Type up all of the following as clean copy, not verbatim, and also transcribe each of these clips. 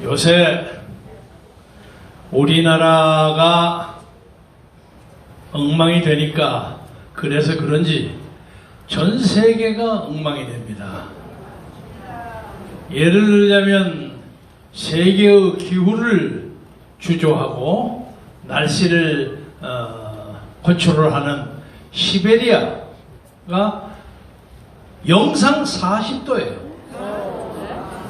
요새 우리나라가 엉망이 되니까 그래서 그런지 전 세계가 엉망이 됩니다. 예를 들자면 세계의 기후를 주조하고 날씨를 컨트롤하는 시베리아가 영상 40도예요.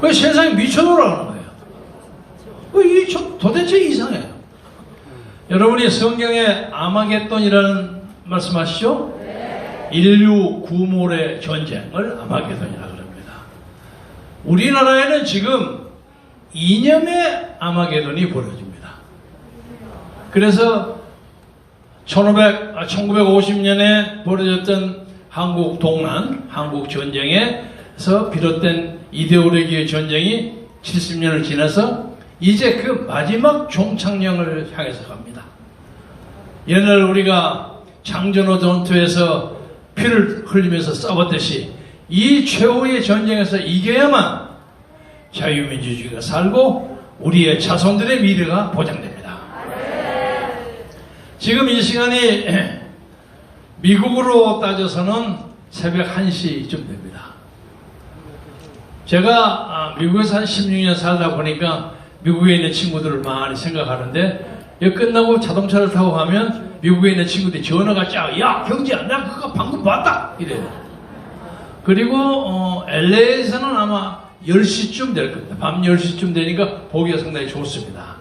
왜 세상이 미쳐 돌아가는 거예요? 왜 도대체 이상해요. 여러분이 성경에 아마겟돈이라는 말씀하시죠? 인류 구몰의 전쟁을 아마겟돈이라고 합니다. 우리나라에는 지금 이념의 아마겟돈이 벌어집니다. 그래서 1950년에 벌어졌던 한국 동란, 한국 전쟁에서 비롯된 이데올로기의 전쟁이 70년을 지나서 이제 그 마지막 종착역을 향해서 갑니다. 옛날 우리가 장전호 전투에서 피를 흘리면서 싸웠듯이 이 최후의 전쟁에서 이겨야만 자유민주주의가 살고 우리의 자손들의 미래가 보장됩니다. 지금 이 시간이 미국으로 따져서는 새벽 1시쯤 됩니다. 제가 미국에서 한 16년 살다 보니까 미국에 있는 친구들을 많이 생각하는데 여기 끝나고 자동차를 타고 가면 미국에 있는 친구들이 전화가 쫙 야 경지야 나 그거 방금 봤다 이래요. 그리고 LA에서는 아마 10시쯤 될 겁니다. 밤 10시쯤 되니까 보기가 상당히 좋습니다.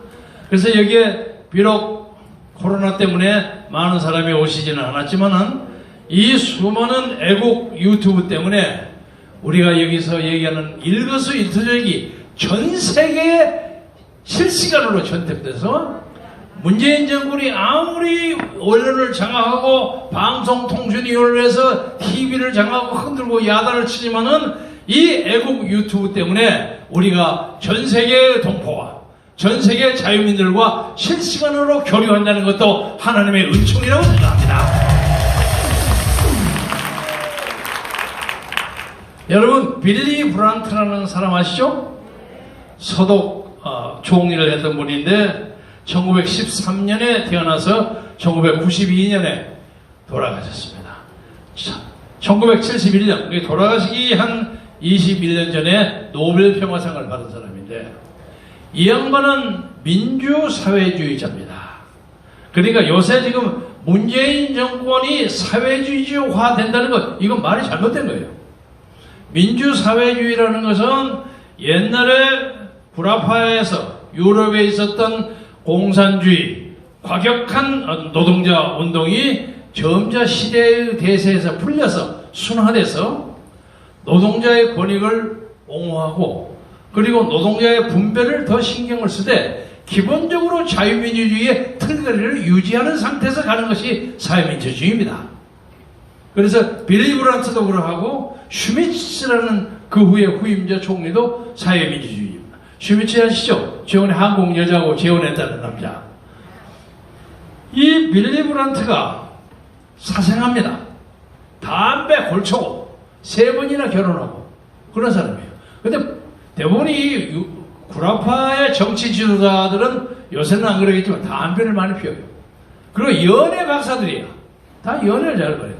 그래서 여기에 비록 코로나 때문에 많은 사람이 오시지는 않았지만은 이 수많은 애국 유튜브 때문에 우리가 여기서 얘기하는 일거수일투족이 전 세계에 실시간으로 전달돼서 문재인 정권이 아무리 언론을 장악하고 방송통신위원회를 해서 TV를 장악하고 흔들고 야단을 치지만은 이 애국 유튜브 때문에 우리가 전 세계의 동포와 전 세계 자유민들과 실시간으로 교류한다는 것도 하나님의 은총이라고 생각합니다. 여러분 빌리 브란트라는 사람 아시죠? 서독 총리를 했던 분인데 1913년에 태어나서 1992년에 돌아가셨습니다. 1971년 돌아가시기 한 21년 전에 노벨 평화상을 받은 사람인데 이 양반은 민주사회주의자입니다. 그러니까 요새 지금 문재인 정권이 사회주의화 된다는 것 이건 말이 잘못된 거예요. 민주사회주의라는 것은 옛날에 구라파에서 유럽에 있었던 공산주의, 과격한 노동자 운동이 점자 시대의 대세에서 풀려서 순화돼서 노동자의 권익을 옹호하고 그리고 노동자의 분배를 더 신경을 쓰되 기본적으로 자유민주주의의 틀거리를 유지하는 상태에서 가는 것이 사회민주주의입니다. 그래서 빌리 브란트도 그러하고 슈미츠라는 그 후에 후임자 총리도 사회민주주의입니다. 슈미츠 아시죠? 재혼의 한국 여자하고 재혼했다는 남자. 이 빌리 브란트가 사생합니다. 담배 골초고 3번이나 결혼하고 그런 사람이에요. 근데 대부분 이 구라파의 정치 지도자들은 요새는 안 그러겠지만 담배를 많이 피워요. 그리고 연애 박사들이에요. 다 연애를 잘 거예요.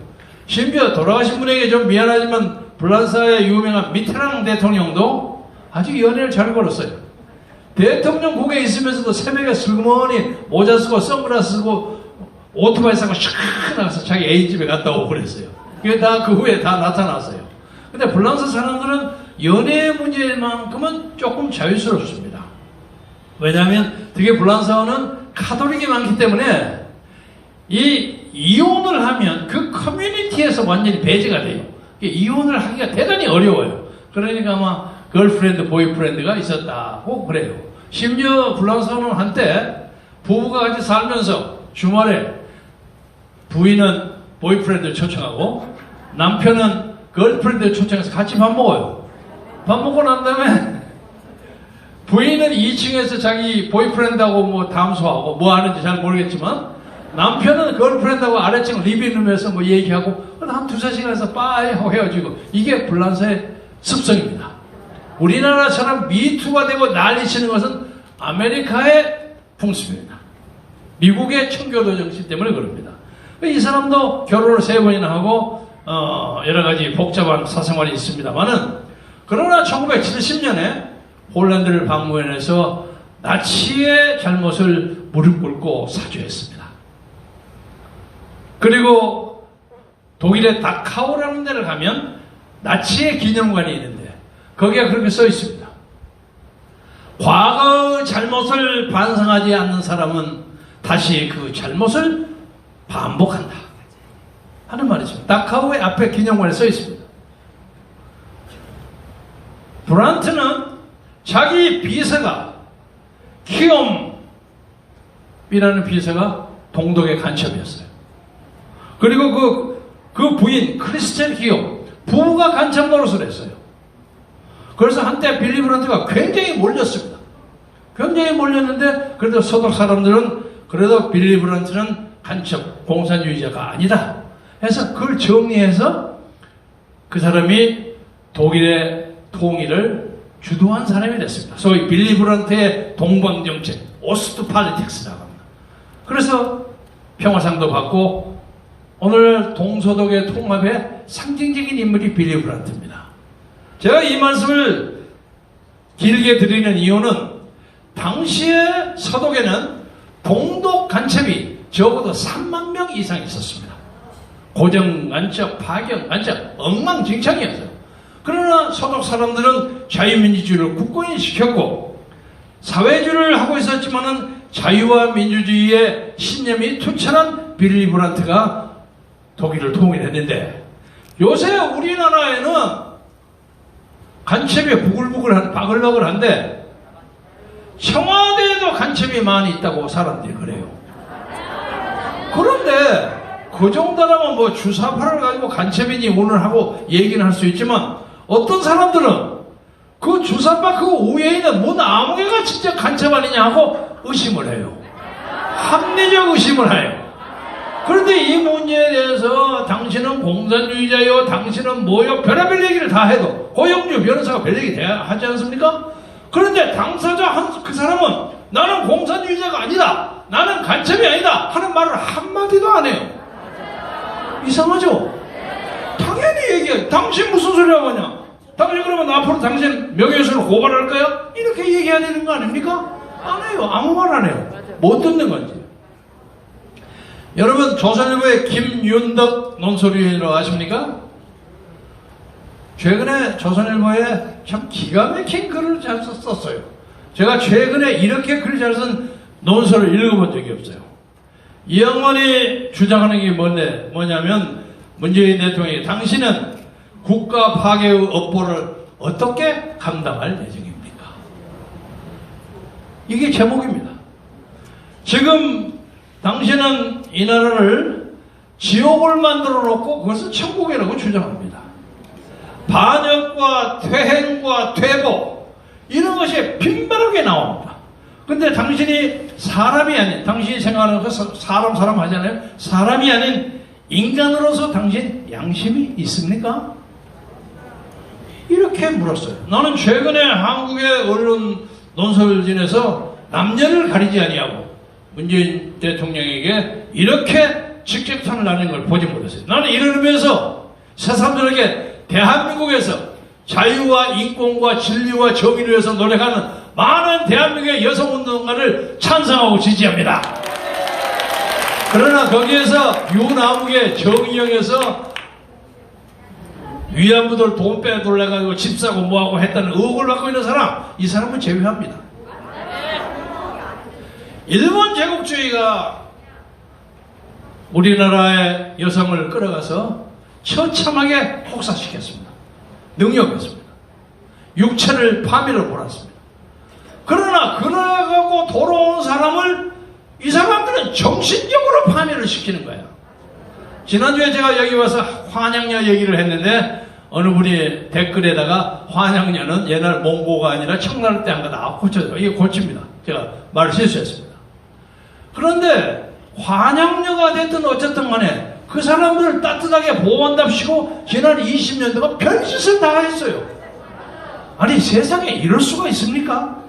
심지어 돌아가신 분에게 좀 미안하지만 프랑스의 유명한 미테랑 대통령도 아주 연애를 잘 걸었어요. 대통령국에 있으면서도 새벽에 슬그머니 모자 쓰고 선글라스 쓰고 오토바이 사고 샥 나가서 자기 애인 집에 갔다 오고 그랬어요. 그게 다 그 후에 다 나타났어요. 근데 프랑스 사람들은 연애 문제만큼은 조금 자유스럽습니다. 왜냐하면 되게 프랑스어는 카톨릭이 많기 때문에 이 이혼을 하면 그 커뮤니티에서 완전히 배제가 돼요. 이혼을 하기가 대단히 어려워요. 그러니까 아마 걸프렌드, 보이프렌드가 있었다고 그래요. 심지어 프랑스어는 한때 부부가 같이 살면서 주말에 부인은 보이프렌드를 초청하고 남편은 걸프렌드를 초청해서 같이 밥 먹어요. 밥 먹고 난 다음에 부인은 2층에서 자기 보이프렌드하고 뭐 담소하고 뭐 하는지 잘 모르겠지만 남편은 걸프렌드하고 아래층 리빙룸에서 뭐 얘기하고 한 2-3시간에서 빠이 하고 헤어지고 이게 프랑스의 습성입니다. 우리나라처럼 미투가 되고 난리치는 것은 아메리카의 풍습입니다. 미국의 청교도 정신 때문에 그럽니다. 이 사람도 결혼을 3번이나 하고 여러 가지 복잡한 사생활이 있습니다만은, 그러나 1970년에 폴란드를 방문해서 나치의 잘못을 무릎 꿇고 사죄했습니다. 그리고 독일의 다카우라는 데를 가면 나치의 기념관이 있는데 거기에 그렇게 써 있습니다. 과거의 잘못을 반성하지 않는 사람은 다시 그 잘못을 반복한다 하는 말이 있습니다. 다카우의 앞에 기념관에 써 있습니다. 브란트는 자기 비서가 키엄이라는 비서가 동독의 간첩이었어요. 그리고 그 부인 크리스텐 키엄 부부가 간첩 노릇을 했어요. 그래서 한때 빌리 브란트가 굉장히 몰렸습니다. 굉장히 몰렸는데 그래도 서독 사람들은 그래도 빌리 브란트는 간첩 공산주의자가 아니다 해서 그걸 정리해서 그 사람이 독일의 통일을 주도한 사람이 됐습니다. 소위 빌리 브란트의 동방정책, 오스트 팔리틱스라고 합니다. 그래서 평화상도 받고 오늘 동서독의 통합의 상징적인 인물이 빌리 브란트입니다. 제가 이 말씀을 길게 드리는 이유는 당시의 서독에는 동독 간첩이 적어도 3만 명 이상 있었습니다. 고정 간첩, 파견 간첩, 엉망진창이었어요. 그러나 서독 사람들은 자유민주주의를 굳건히 지켰고 사회주의를 하고 있었지만은 자유와 민주주의의 신념이 투철한 빌리 브란트가 독일을 통일했는데, 요새 우리나라에는 간첩이 바글바글한데 청와대에도 간첩이 많이 있다고 사람들이 그래요. 그런데 그 정도라면 뭐 주사파를 가지고 간첩이니 오늘 하고 얘기는 할 수 있지만, 어떤 사람들은 그 주사파 그 우회에 있는 문 아무개가 진짜 간첩 아니냐 하고 의심을 해요. 합리적 의심을 해요. 그런데 이 문제에 대해서 당신은 공산주의자요, 당신은 뭐요, 별의별 얘기를 다 해도 고영주 변호사가 별 얘기 하지 않습니까? 그런데 당사자 그 사람은 나는 공산주의자가 아니다, 나는 간첩이 아니다 하는 말을 한마디도 안 해요. 이상하죠? 당연히 얘기해. 당신 무슨 소리 하고 하냐? 당신 그러면 앞으로 당신 명예훼손을 고발할 거야? 이렇게 얘기해야 되는 거 아닙니까? 안 해요. 아무 말 안 해요. 못 듣는 건지. 여러분, 조선일보의 김윤덕 논설위원이라고 아십니까? 최근에 조선일보에 참 기가 막힌 글을 잘 썼어요. 제가 최근에 이렇게 글 잘 쓴 논설을 읽어본 적이 없어요. 이 양반이 주장하는 게 뭐냐면, 문재인 대통령이 당신은 국가 파괴의 업보를 어떻게 감당할 예정입니까? 이게 제목입니다. 지금 당신은 이 나라를 지옥을 만들어 놓고 그것을 천국이라고 주장합니다. 반역과 퇴행과 퇴보 이런 것이 빈번하게 나옵니다. 근데 당신이 사람이 아닌, 당신이 생각하는 그 사람 하잖아요. 사람이 아닌 인간으로서 당신 양심이 있습니까? 이렇게 물었어요. 나는 최근에 한국의 언론 논설진에서 남녀를 가리지 아니하고 문재인 대통령에게 이렇게 직격탄을 나는 걸 보지 못했어요. 나는 이를 위해서 새사람들에게 대한민국에서 자유와 인권과 진리와 정의를 위해서 노력하는 많은 대한민국의 여성운동가를 찬성하고 지지합니다. 그러나 거기에서 유남욱의 정의영에서 위안부들 돈 빼돌려가지고 집 사고 뭐하고 했다는 의혹을 받고 있는 사람, 이 사람은 제외합니다. 일본 제국주의가 우리나라의 여성을 끌어가서 처참하게 혹사시켰습니다. 능욕했습니다. 육체를 파멸을 몰았습니다. 그러나 그러고 돌아온 사람을 이 사람들은 정신적으로 파멸을 시키는 거야. 지난주에 제가 여기 와서 환양녀 얘기를 했는데 어느 분이 댓글에다가 환양녀는 옛날 몽고가 아니라 청나라 때 한 거다 고쳐요. 이게 고칩니다. 제가 말을 실수했습니다. 그런데 환양녀가 됐든 어쨌든 간에 그 사람들을 따뜻하게 보호한답시고 지난 20년 동안 별짓을 다 했어요. 아니 세상에 이럴 수가 있습니까?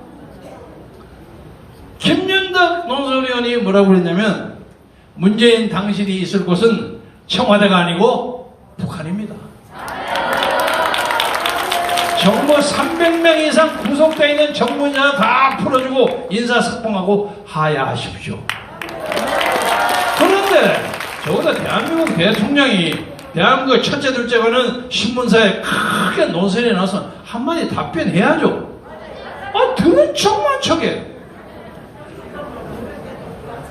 김윤덕 논설위원이 뭐라고 그랬냐면 문재인 당신이 있을 곳은 청와대가 아니고 북한입니다. 정부 300명 이상 구속되어 있는 정부인사 다 풀어주고 인사석방하고 하야하십시오. 그런데 적어도 대한민국 대통령이 대한민국 첫째 둘째가는 신문사에 크게 논설이 나서 한마디 답변해야죠. 들은 척만 척해.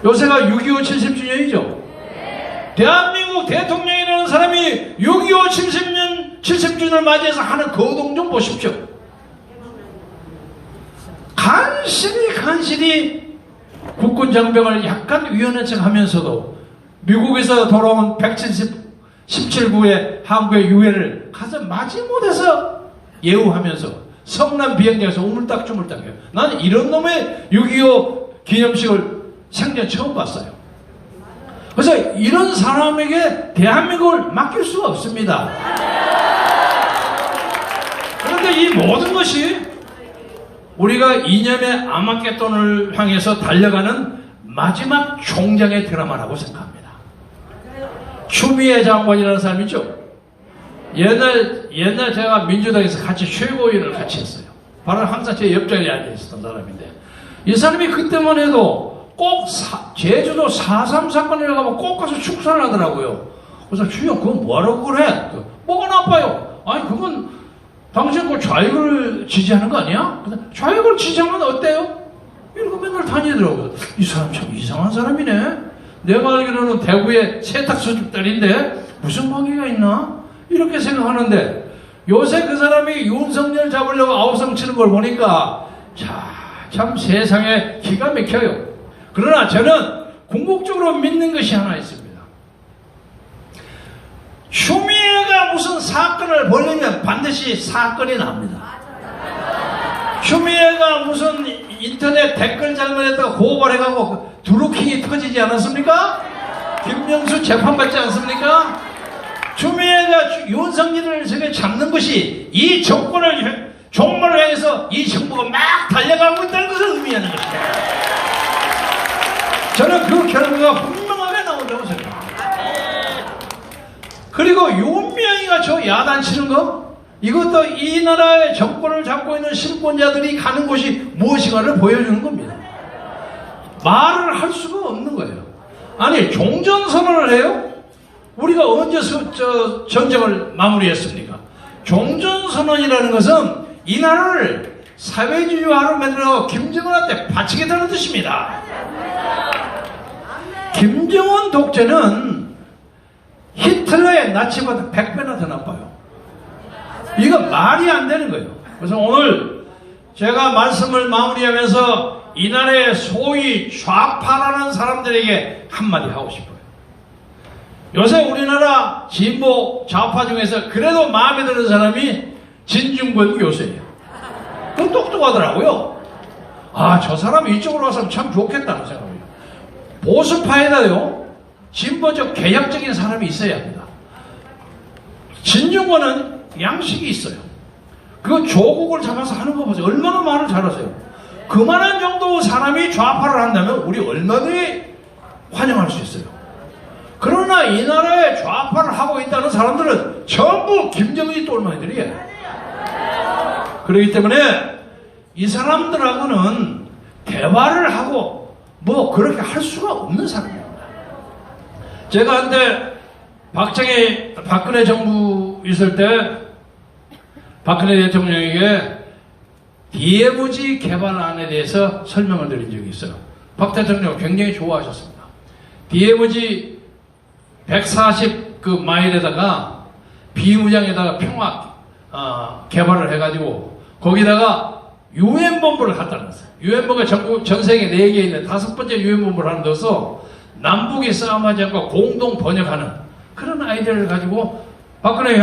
요새가 6.25 70주년이죠. 대한민국 대통령이라는 사람이 6.25 70주년을 맞이해서 하는 거동 좀 보십시오. 간신히 국군 장병을 약간 위헌한 척 하면서도 미국에서 돌아온 117구의 한국의 유해를 가서 마지못해서 예우하면서 성남 비행장에서 우물딱주물딱해요. 나는 이런 놈의 6.25 기념식을 생전 처음 봤어요. 그래서 이런 사람에게 대한민국을 맡길 수가 없습니다. 그런데 이 모든 것이 우리가 이념의 아마겟돈을 향해서 달려가는 마지막 총장의 드라마라고 생각합니다. 추미애 장관이라는 사람 있죠? 옛날 제가 민주당에서 같이 최고위원을 같이 했어요. 바로 항상 제 옆자리에 앉아 있었던 사람인데, 이 사람이 그때만 해도 꼭 제주도 4.3 사건이라고 하면 꼭 가서 축사를 하더라고요. 그래서 주여 그건 뭐하라고 그래? 뭐가 나빠요? 아니 그건 당신 그 좌익을 지지하는 거 아니야? 좌익을 지지하면 어때요? 이러고 맨날 다니더라고요. 이 사람 참 이상한 사람이네. 내가 알기로는 대구의 세탁소집딸인데 무슨 관계가 있나? 이렇게 생각하는데, 요새 그 사람이 윤석열 잡으려고 아우성 치는 걸 보니까 참 세상에 기가 막혀요. 그러나 저는 궁극적으로 믿는 것이 하나 있습니다. 추미애가 무슨 사건을 벌이면 반드시 사건이 납니다. 추미애가 무슨 인터넷 댓글 잘못했다가 고발해가고 드루킹이 터지지 않았습니까? 김명수 재판받지 않습니까? 추미애가 윤석열을 잡는 것이 이 정권을 종말을 향해서 이 정부가 막 달려가고 있다는 것을 의미하는 것입니다. 저는 그 결과가 분명하게 나온다고 생각합니다. 그리고 윤미향이가 저 야단치는 거, 이것도 이 나라의 정권을 잡고 있는 실권자들이 가는 곳이 무엇인가를 보여주는 겁니다. 말을 할 수가 없는 거예요. 아니 종전선언을 해요? 우리가 언제 전쟁을 마무리했습니까? 종전선언이라는 것은 이 나라를 사회주의화로 만들어 김정은한테 바치겠다는 뜻입니다. 김정은 독재는 히틀러의 나치보다 100배나 더 나빠요. 이거 말이 안 되는 거예요. 그래서 오늘 제가 말씀을 마무리하면서 이 나라의 소위 좌파라는 사람들에게 한마디 하고 싶어요. 요새 우리나라 진보 좌파 중에서 그래도 마음에 드는 사람이 진중권 교수예요. 그 똑똑하더라고요. 저 사람이 이쪽으로 와서 참 좋겠다는 생각이에요. 보수파에다요, 진보적 개혁적인 사람이 있어야 합니다. 진중권은 양식이 있어요. 그 조국을 잡아서 하는 거 보세요. 얼마나 말을 잘하세요. 그만한 정도 사람이 좌파를 한다면 우리 얼마든지 환영할 수 있어요. 그러나 이 나라에 좌파를 하고 있다는 사람들은 전부 김정은이 똘마니들이에요. 그렇기 때문에 이 사람들하고는 대화를 하고 뭐 그렇게 할 수가 없는 사람입니다. 제가 한때 박근혜 정부 있을 때 박근혜 대통령에게 DMZ 개발안에 대해서 설명을 드린 적이 있어요. 박 대통령 굉장히 좋아하셨습니다. DMZ 140 그 마일에다가 비무장에다가 평화 개발을 해가지고 거기다가 유엔본부를 갖다 놨어요. 유엔본부가 전 세계 4개 있는 5번째 유엔본부를 하나 넣어서 남북이 싸움하지 않고 공동 번역하는 그런 아이디어를 가지고 박근혜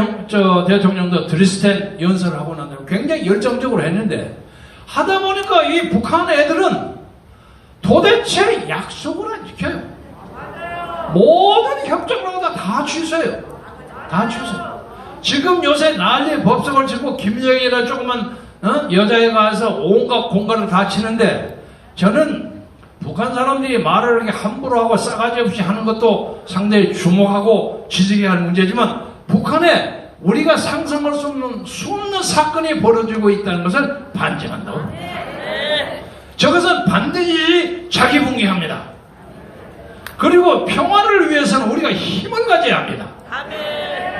대통령도 드리스텐 연설을 하고 난 다음에 굉장히 열정적으로 했는데, 하다 보니까 이 북한 애들은 도대체 약속을 안 지켜요. 모든 협정을 하다 다 취소해요. 다 취소. 지금 요새 난리에 법석을 치고 김정일이나 조그만 여자애가 와서 온갖 공간을 다 치는데, 저는 북한 사람들이 말을 이렇게 함부로 하고 싸가지 없이 하는 것도 상당히 주목하고 지적해야 할 문제지만 북한에 우리가 상상할 수 없는 수없는 사건이 벌어지고 있다는 것을 반증한다고. 저것은 반드시 자기붕괴합니다. 그리고 평화를 위해서는 우리가 힘을 가져야 합니다.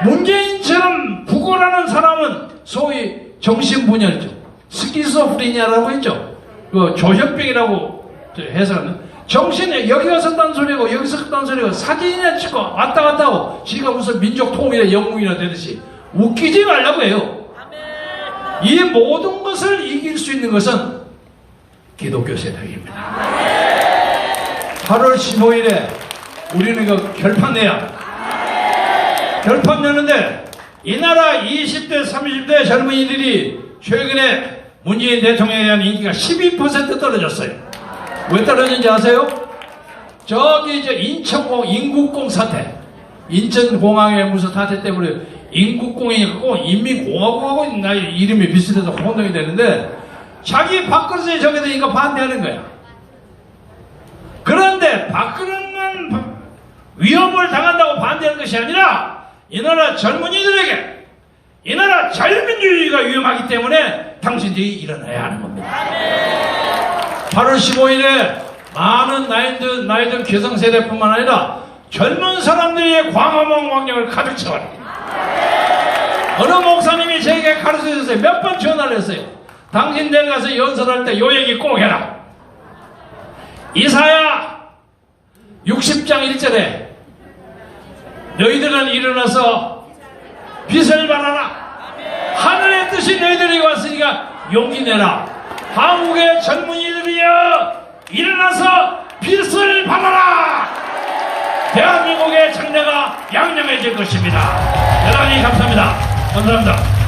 문재인처럼 북어라는 사람은 소위 정신분열증, 스키소프리니아라고 했죠. 그 조현병이라고 해서는 정신에 여기 가서 딴 소리고 여기서 딴 소리고 사진이나 찍고 왔다 갔다 하고 지가 무슨 민족 통일의 영웅이나 되듯이 웃기지 말라고 해요. 이 모든 것을 이길 수 있는 것은 기독교 세력입니다. 8월 15일에 우리는 그 결판 내야 결판 내는데 이 나라 20대 30대 젊은이들이 최근에 문재인 대통령에 대한 인기가 12% 떨어졌어요. 왜 떨어졌는지 아세요? 저기 인천공 인국공 사태, 인천공항의 무슨 사태 때문에 인국공이 꼭 인민공화국하고 이름이 비슷해서 혼동이 되는데 자기 밥그릇에 저게 되니까 반대하는 거야. 그런데 밥그릇만 위협을 당한다고 반대하는 것이 아니라 이 나라 젊은이들에게 이 나라 자유민주주의가 위험하기 때문에 당신들이 일어나야 하는 겁니다. 8월 15일에 많은 나이든 기성세대뿐만 아니라 젊은 사람들이 광화문 광장을 가득 채워요. 어느 목사님이 제게 가르쳐줬어요. 몇 번 전화를 했어요. 당신들 가서 연설할 때 요 얘기 꼭 해라. 이사야 60장 1절에 너희들은 일어나서 빛을 발하라. 하늘의 뜻이 너희들에게 왔으니까 용기 내라. 한국의 젊은이들이여 일어나서 빛을 발하라. 대한민국의 장래가 양명해질 것입니다. 대단히 감사합니다. 감사합니다.